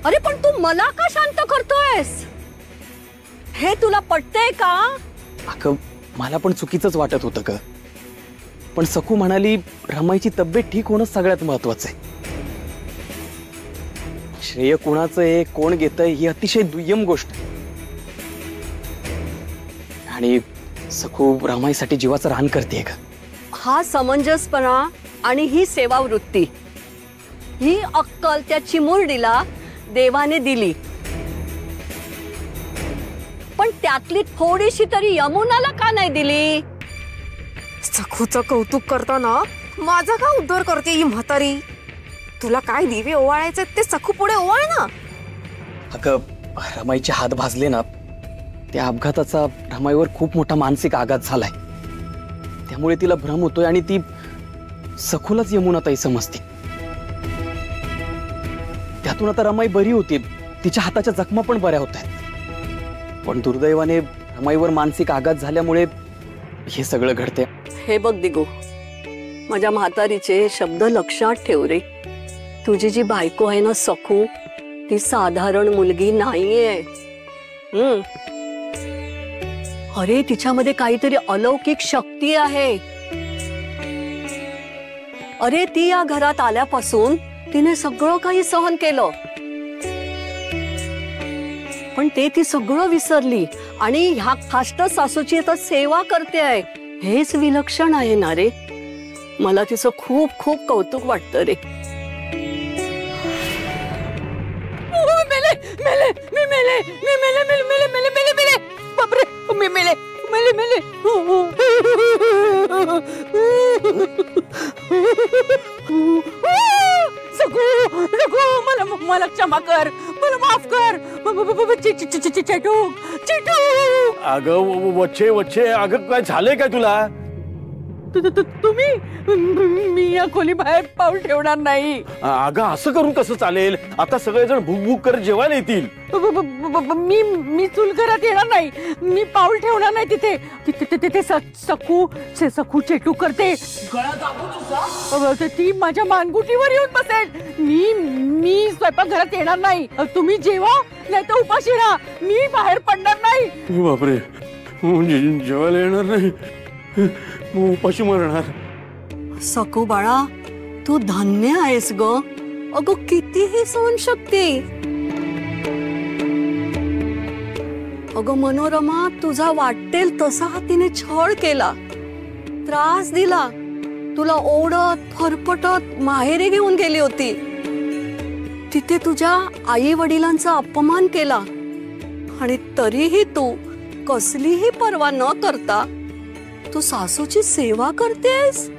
अरे पण तू मला का शांत करतोयस? हे तुला पटतंय का? अगं मला पण चुकीचंच वाटत होतं ग, पण सखू म्हणाली रमाईची तब्येत ठीक होणं सगळ्यात महत्वाचं आहे. श्रेय कोणाचं आहे, कोण घेतंय ही अतिशय दुय्यम गोष्ट आहे. आणि सखू रमाईसाठी जीवाचं रान करते ग. हा समंजसपणा आणि ही सेवावृत्ती, ही अक्कल त्या चिमुरडीला देवाने दिली, पण त्यातली थोडीशी तरी यमुनाला का नाही दिली? सखूचं कौतुक करताना माझा का उद्धार करते ही म्हातारी? तुला काय दिवे ओवाळायचे ते सखू पुढे ओवाळ ना. अगं रमाईचे हात भाजले ना, त्या अपघाताचा रमाईवर खूप मोठा मानसिक आघात झालाय. त्यामुळे तिला भ्रम होतोय आणि ती सखूलाच यमुनाताई समजते. त्यातून आता रमाई बरी होती, तिच्या हाताच्या जखमा पण बऱ्या होत आहेत. पण दुर्दैवाने रमाईवर मानसिक आघात झाल्यामुळे हे सगळं घडते. हे बघ दिगो, माझ्या म्हातारीचे शब्द लक्षात ठेव रे. तुझी जी बायको आहे ना सखू, ती साधारण मुलगी नाहीये. अरे तिच्यामध्ये काहीतरी अलौकिक शक्ती आहे. अरे ती या घरात आल्यापासून तिने सगळं काही सहन केलं, पण ती सगळं विसरली आणि ह्या खाष्ट सासूची आता सेवा करते आहे. हेच विलक्षण आहे ना रे. मला तिचं खूप खूप कौतुक वाटतं रे. मला क्षमा कर, मला माफ कर. अगं वच्छे वच्छे, अगं काय झालंय काय तुला? तुम्ही, मी या खोली बाहेर पाऊल ठेवणार नाही. अगं असं करून कसं चालेल? आता सगळेजण भूक भूक करत जेवायला येतील. मी चुलघरात येणार नाही, मी पाऊल ठेवणार नाही तिथे. तिथे सखू चेटू करते. गळा दाबू तुझा, ती माझ्या मानगुटीवर येऊन बसेल. मी स्वयंपाकघरात येणार नाही. तुम्ही जेवा नाही तर उपाशी राहा, मी बाहेर पडणार नाही. बापरे, जेवायला येणार नाही, उपाशी मरणार. सखू बाळा, तू धन्य आहेस ग. अगं कितीही सहनशक्ती. अगं मनोरमा, तुझा वाटेल तसा तिने छळ केला, त्रास दिला, तुला ओढत फरफटत माहेरी घेऊन गेली होती. तिथे तुझ्या आई वडिलांचा अपमान केला आणि तरीही तू कसलीही पर्वा न करता तू सासूची सेवा करतेस.